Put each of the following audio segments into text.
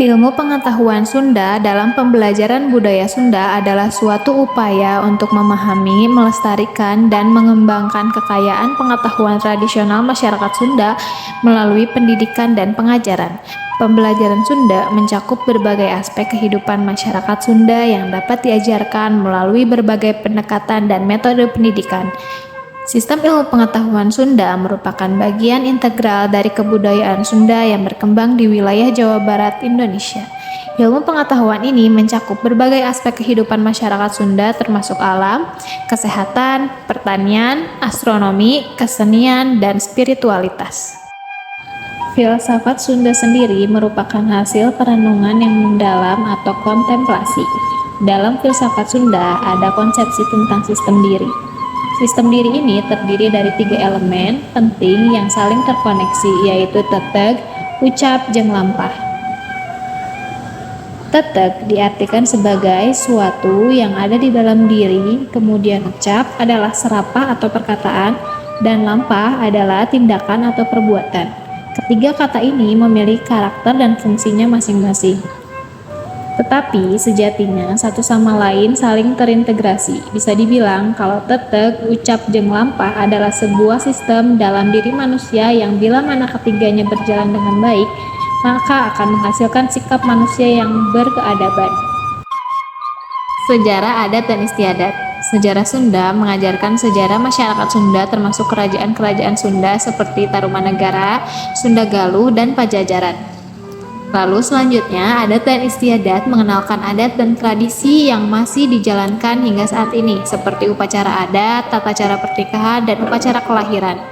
Ilmu pengetahuan Sunda dalam pembelajaran budaya Sunda adalah suatu upaya untuk memahami, melestarikan, dan mengembangkan kekayaan pengetahuan tradisional masyarakat Sunda melalui pendidikan dan pengajaran. Pembelajaran Sunda mencakup berbagai aspek kehidupan masyarakat Sunda yang dapat diajarkan melalui berbagai pendekatan dan metode pendidikan. Sistem ilmu pengetahuan Sunda merupakan bagian integral dari kebudayaan Sunda yang berkembang di wilayah Jawa Barat, Indonesia. Ilmu pengetahuan ini mencakup berbagai aspek kehidupan masyarakat Sunda termasuk alam, kesehatan, pertanian, astronomi, kesenian, dan spiritualitas. Filsafat Sunda sendiri merupakan hasil perenungan yang mendalam atau kontemplasi. Dalam filsafat Sunda ada konsepsi tentang sistem diri. Sistem diri ini terdiri dari 3 elemen penting yang saling terkoneksi, yaitu teteg, ucap, jeung lampah. Teteg diartikan sebagai suatu yang ada di dalam diri, kemudian ucap adalah serapah atau perkataan, dan lampah adalah tindakan atau perbuatan. Ketiga kata ini memiliki karakter dan fungsinya masing-masing. Tetapi sejatinya satu sama lain saling terintegrasi. Bisa dibilang kalau teteg, ucap, jeung lampah adalah sebuah sistem dalam diri manusia yang bila mana ketiganya berjalan dengan baik, maka akan menghasilkan sikap manusia yang berkeadaban. Sejarah adat dan istiadat. Sejarah Sunda mengajarkan sejarah masyarakat Sunda termasuk kerajaan-kerajaan Sunda seperti Tarumanegara, Sunda Galuh, dan Pajajaran. Lalu selanjutnya, adat dan istiadat mengenalkan adat dan tradisi yang masih dijalankan hingga saat ini, seperti upacara adat, tata cara pernikahan, dan upacara kelahiran.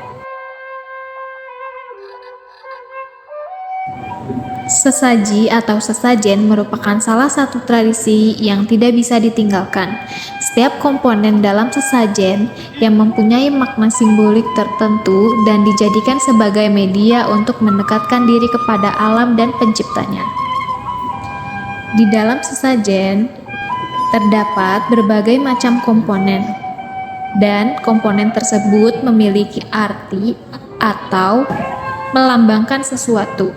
Sesaji atau sesajen merupakan salah satu tradisi yang tidak bisa ditinggalkan. Setiap komponen dalam sesajen yang mempunyai makna simbolik tertentu dan dijadikan sebagai media untuk mendekatkan diri kepada alam dan penciptanya. Di dalam sesajen terdapat berbagai macam komponen, dan komponen tersebut memiliki arti atau melambangkan sesuatu.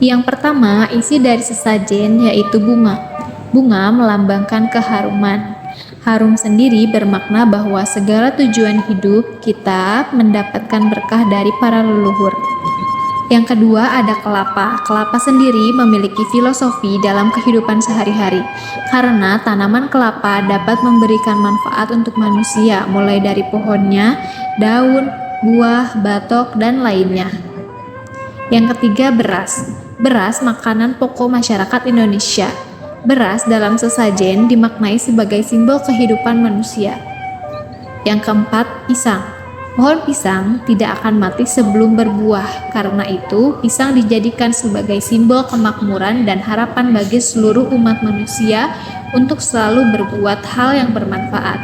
Yang pertama, isi dari sesajen yaitu bunga. Bunga melambangkan keharuman. Harum sendiri bermakna bahwa segala tujuan hidup kita mendapatkan berkah dari para leluhur. Yang kedua ada kelapa. Kelapa sendiri memiliki filosofi dalam kehidupan sehari-hari, karena tanaman kelapa dapat memberikan manfaat untuk manusia, mulai dari pohonnya, daun, buah, batok, dan lainnya. Yang ketiga beras. Beras makanan pokok masyarakat Indonesia. Beras dalam sesajen dimaknai sebagai simbol kehidupan manusia. Yang keempat, pisang. Pohon pisang tidak akan mati sebelum berbuah. Karena itu, pisang dijadikan sebagai simbol kemakmuran dan harapan bagi seluruh umat manusia untuk selalu berbuat hal yang bermanfaat.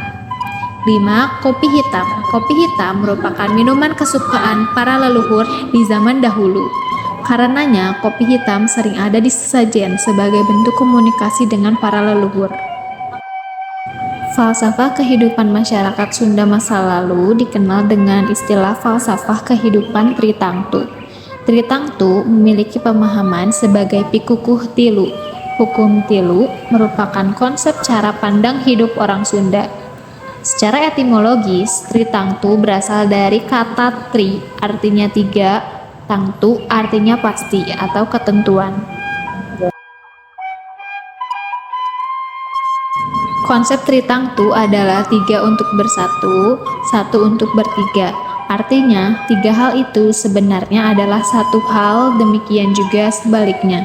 5. Kopi hitam. Kopi hitam merupakan minuman kesukaan para leluhur di zaman dahulu. Karenanya, kopi hitam sering ada di sesajen sebagai bentuk komunikasi dengan para leluhur. Falsafah kehidupan masyarakat Sunda masa lalu dikenal dengan istilah falsafah kehidupan Tritangtu. Tritangtu memiliki pemahaman sebagai pikukuh tilu. Hukum tilu merupakan konsep cara pandang hidup orang Sunda. Secara etimologis, Tritangtu berasal dari kata tri, artinya 3, tangtu artinya pasti atau ketentuan. Konsep tritangtu adalah 3 untuk bersatu, 1 untuk bertiga. Artinya, 3 hal itu sebenarnya adalah satu hal, demikian juga sebaliknya.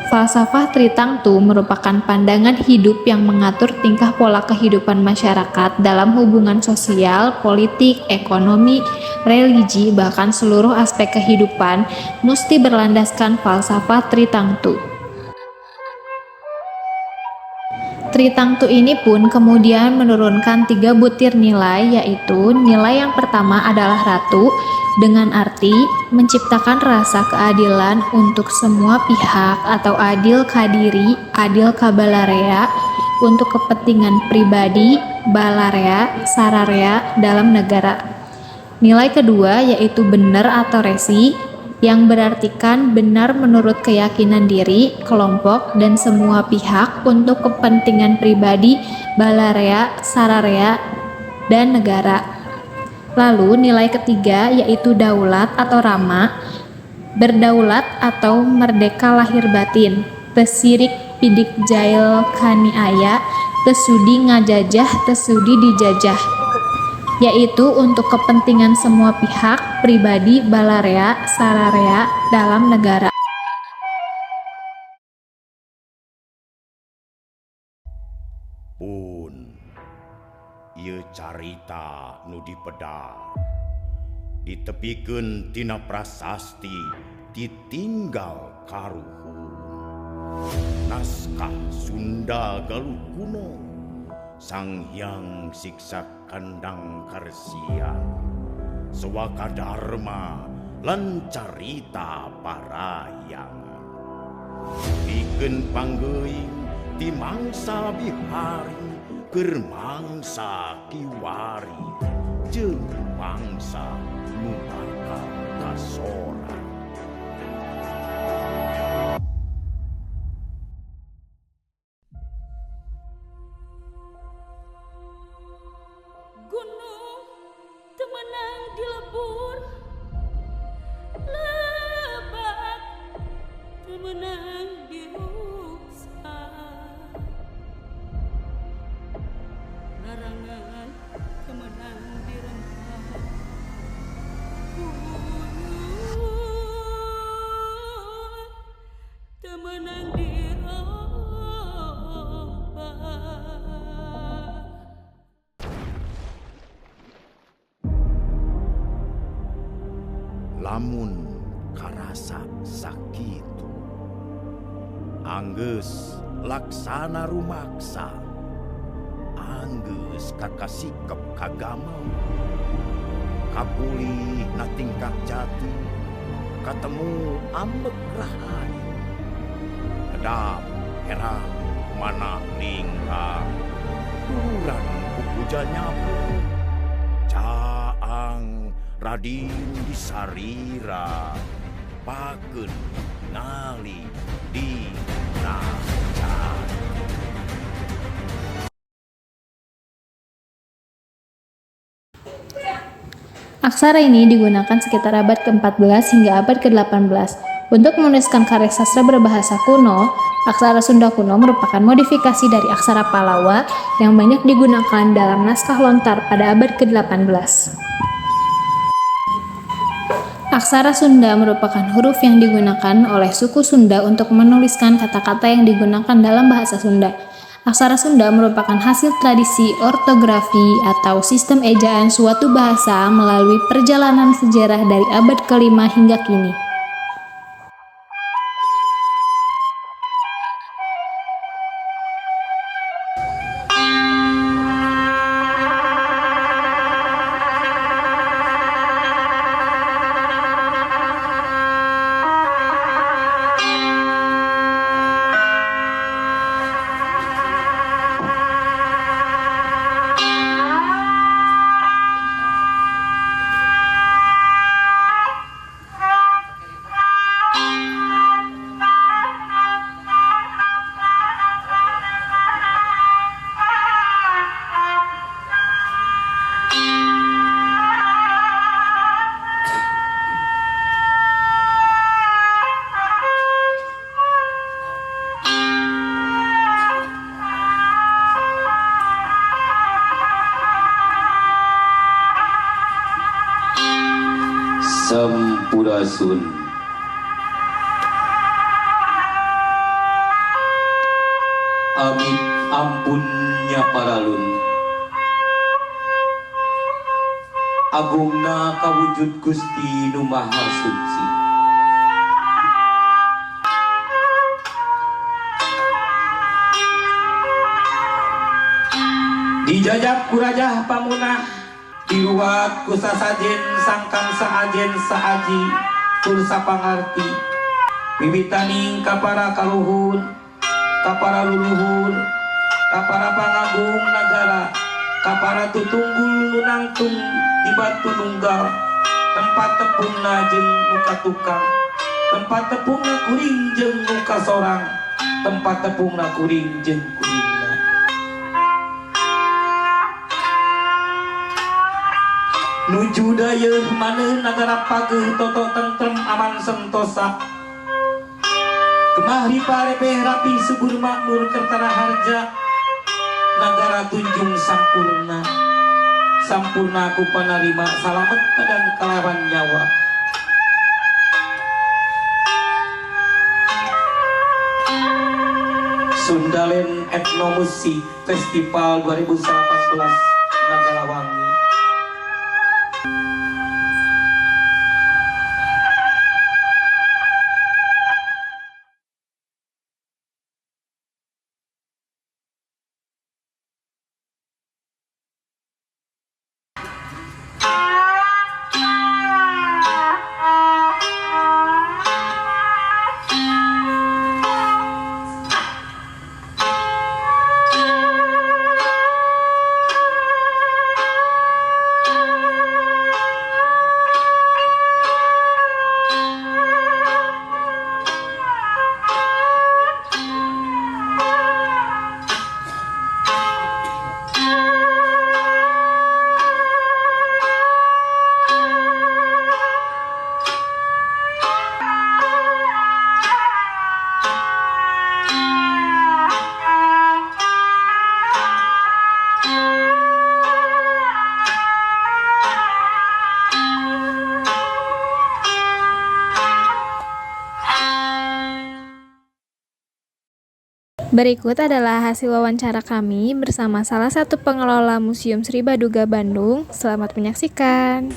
Falsafah Tritangtu merupakan pandangan hidup yang mengatur tingkah pola kehidupan masyarakat dalam hubungan sosial, politik, ekonomi, religi, bahkan seluruh aspek kehidupan mesti berlandaskan falsafah Tritangtu. Tritangtu ini pun kemudian menurunkan 3 butir nilai, yaitu nilai yang pertama adalah ratu, dengan arti menciptakan rasa keadilan untuk semua pihak atau adil kadiri, adil kabalarea, untuk kepentingan pribadi, balarea, sararea dalam negara. Nilai kedua yaitu benar atau resi, yang berartikan benar menurut keyakinan diri, kelompok, dan semua pihak untuk kepentingan pribadi, balarea, sararea, dan negara. Lalu nilai ketiga yaitu daulat atau rama, berdaulat atau merdeka lahir batin, pesirik pidik jail kaniaya, tesudi ngajajah, tesudi dijajah, yaitu untuk kepentingan semua pihak, pribadi, balarea, sararea dalam negara. Pun ieu carita nu dipedar ditepikeun tina prasasti ditinggal karuhun. Naskah Sunda Galuh Kuno, Sang Hyang Siksa Kandang Karesian, Sewaka Dharma lan carita parayangan. Pikeun panggeuing ti mangsa bihari keur mangsa kiwari jeung mangsa nu bakal kasorang. Gunung temenang dilebur, lebak temenang diruksa, larangan temenang direntah, gunung temenang dirombak. Lamun karasa sakitu, anggeus laksana rumaksa, anggeus kakasikep kagama, kapulih na tingkah jati, katemu ambek rahayu, kedap herang mana lingkang, duluran kupuja nyapu, caang Radim disarira, pakeun ngali di nacan. Aksara ini digunakan sekitar abad ke-14 hingga abad ke-18. Untuk menuliskan karya sastra berbahasa kuno, aksara Sunda kuno merupakan modifikasi dari aksara Palawa yang banyak digunakan dalam naskah lontar pada abad ke-18. Aksara Sunda merupakan huruf yang digunakan oleh suku Sunda untuk menuliskan kata-kata yang digunakan dalam bahasa Sunda. Aksara Sunda merupakan hasil tradisi ortografi atau sistem ejaan suatu bahasa melalui perjalanan sejarah dari abad ke-5 hingga kini. Sampurasun. Amit ampunnya paralun, agungna kawujud Gusti Nu Maha Suci. Dijajak ku Rajah Pamunah, diruat ku sasajen sangkang saajen saaji tur sapangarti, bibitaning kapara kaluhur, kapara luluhur, kapara pangagung nagara, kapara tutunggul nunangtung di batu nunggal, tempat tepungna jeung nuka tukang, tempat tepungna kuring jeung nuka sorang, tempat tepungna kuring jeung kuringna. Nuju dayeuh maneuh nagara pageuh toto tentrem aman sentosa. Kemahri parebeh rapi subur makmur kertana harja. Nagara tunjung sampurna. Sampurna aku panarima salamet dan kalawan nyawa. Sundalen Etnomusik Festival 2018 Nagara Wangi. Berikut adalah hasil wawancara kami bersama salah satu pengelola Museum Sri Baduga Bandung. Selamat menyaksikan.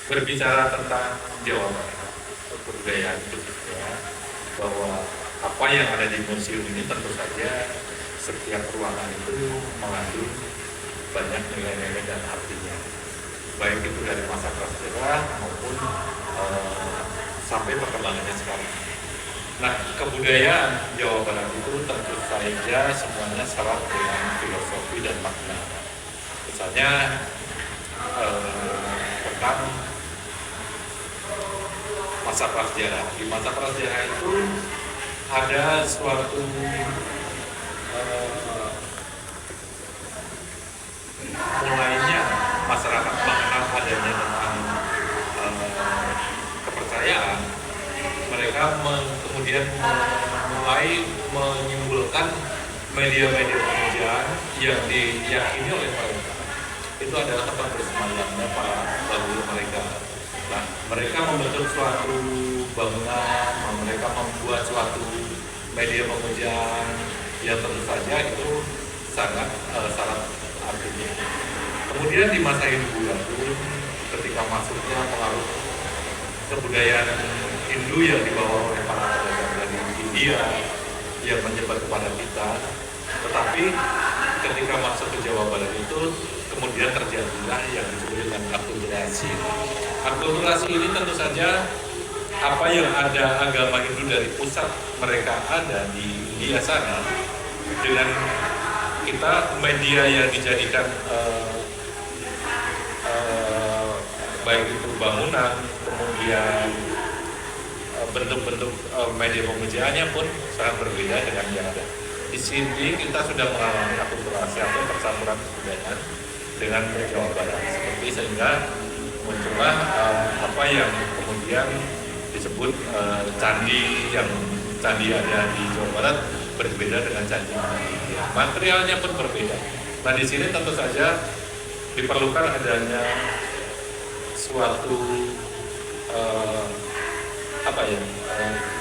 Berbicara tentang Jawa Barat, kebudayaan khususnya, bahwa apa yang ada di museum ini tentu saja setiap ruangan itu mengandung banyak nilai-nilai dan artinya, baik itu dari masa prasejarah maupun sampai perkembangannya sekarang. Nah, kebudayaan Jawa Barat itu tentu saja semuanya syarat dengan filosofi dan makna. Misalnya tentang masa prasejarah. Di masa prasejarah itu ada suatu mulainya masyarakat mengenal adanya tentang kepercayaan. Mereka kemudian mulai menyimpulkan media-media pemujaan yang diyakini oleh mereka itu adalah tempat bersemayamnya para leluhur mereka. Nah, mereka membentuk suatu bangunan, mereka membuat suatu media pemujaan yang tentu saja itu sangat syarat artinya. Kemudian di masa Hindu pun ketika masuknya pengaruh kebudayaan Hindu yang dibawa oleh para pedagang dari India yang menyebar kepada kita, tetapi ketika masuk ke Jawa Barat itu kemudian terjadilah yang disebut dengan akulturasi. Akulturasi ini tentu saja apa yang ada agama Hindu dari pusat mereka ada di India sana, dengan kita media yang dijadikan baik itu bangunan, kemudian bentuk-bentuk media pemujaannya pun sangat berbeda dengan yang ada. Di sini kita sudah mengalami akulturasi atau percampuran kebudayaan dengan Jawa Barat, seperti sehingga muncullah apa yang kemudian disebut candi yang candi ada di Jawa Barat berbeda dengan candi di India. Materialnya pun berbeda. Nah, di sini tentu saja diperlukan adanya suatu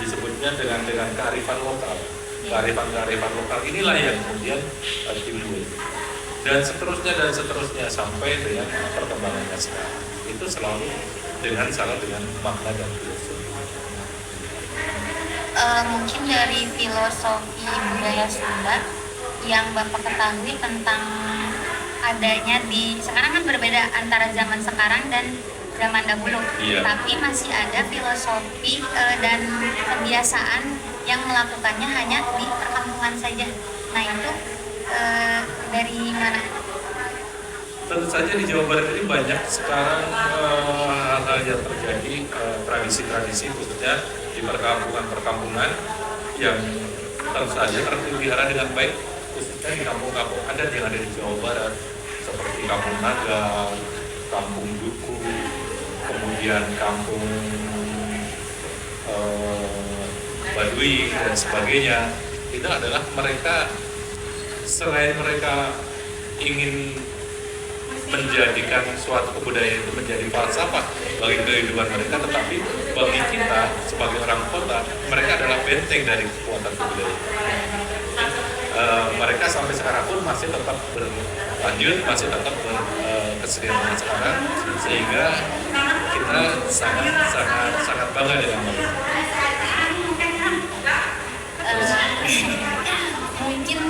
disebutnya dengan kearifan lokal. Kearifan lokal inilah yang kemudian timbul dan seterusnya sampai dengan perkembangannya sekarang. Itu selalu dengan makna dan filosofi. Mungkin dari filosofi budaya Sunda yang Bapak ketahui tentang adanya di sekarang kan berbeda antara zaman sekarang dan zaman dahulu, tapi masih ada filosofi dan kebiasaan yang melakukannya hanya di perkampungan saja. Nah, itu dari mana? tentu saja di Jawa Barat ini banyak sekarang hal-hal yang terjadi, tradisi-tradisi khususnya di perkampungan-perkampungan yang tentu saja terpelihara dengan baik, khususnya di kampung-kampung adat yang ada di Jawa Barat seperti Kampung Naga, Kampung Duku, kemudian Kampung Baduy dan sebagainya. Itu adalah mereka, selain mereka ingin menjadikan suatu kebudayaan itu menjadi falsafah bagi kehidupan mereka, tetapi bagi kita sebagai orang kota, mereka adalah benteng dari kekuatan kebudayaan. Mereka sampai sekarang pun masih tetap berlanjut, masih tetap berkesenian sekarang, sehingga kita sangat bangga dengan mereka. Mungkin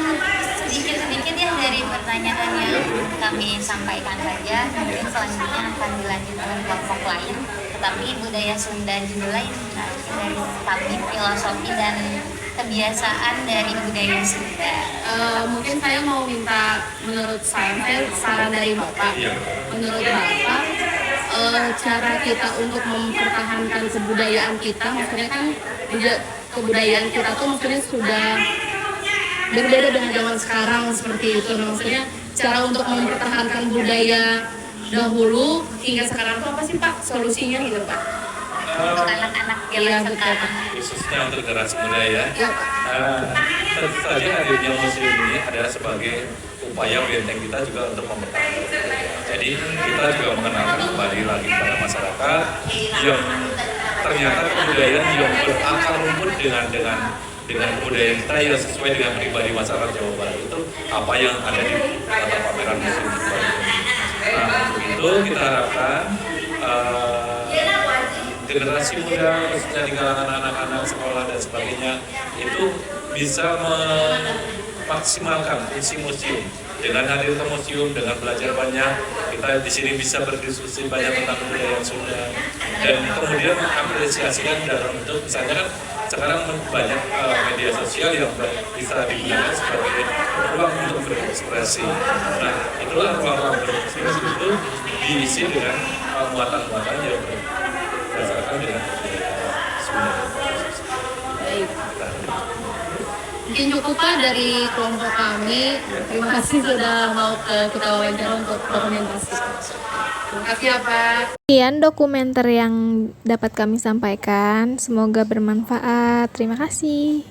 sedikit ya dari pertanyaan yang kami sampaikan saja. Mungkin selanjutnya akan dilanjutkan kelompok lain, tetapi budaya Sunda juga lain. Nah, dari kami filosofi dan kebiasaan dari budaya Sunda. Mungkin saya mau minta, menurut saya saran dari Bapak. Menurut Bapak, cara kita untuk mempertahankan kebudayaan kita, maksudnya kan kebudayaan kita tuh maksudnya sudah berbeda dengan zaman sekarang seperti itu. Maksudnya cara untuk mempertahankan budaya dahulu hingga sekarang tuh apa sih Pak solusinya gitu Pak? Untuk anak-anak zaman sekarang. Khususnya untuk generasi muda ya. Tentu saja hadirnya museum ini adalah sebagai upaya benteng kita juga untuk mempertahankan. Jadi kita juga mengenalkan kembali lagi kepada masyarakat yang ternyata kebudayaan yang berakar rumput dengan kebudayaan kita yang sesuai dengan pribadi masyarakat Jawa Barat itu apa yang ada di kata pameran museum itu. Nah, itu kita harapkan generasi muda, khususnya di kalangan anak-anak sekolah dan sebagainya, itu bisa memaksimalkan fungsi museum. Dengan hadir ke museum, dengan belajar banyak, kita di sini bisa berdiskusi banyak tentang kebudayaan Sunda, dan kemudian mengapresiasikan dalam bentuk, misalnya kan sekarang banyak media sosial yang bisa digunakan sebagai ruang untuk berekspresi. Nah, itulah ruang-ruang berekspresi itu diisi dengan muatan-muatan yang berdasarkan dengan Sunda. Baik. Mungkin cukup Pak dari kelompok kami. Terima kasih sudah mau kita wawancara untuk dokumentasi. Terima kasih ya Pak. Sekian dokumenter yang dapat kami sampaikan. Semoga bermanfaat. Terima kasih.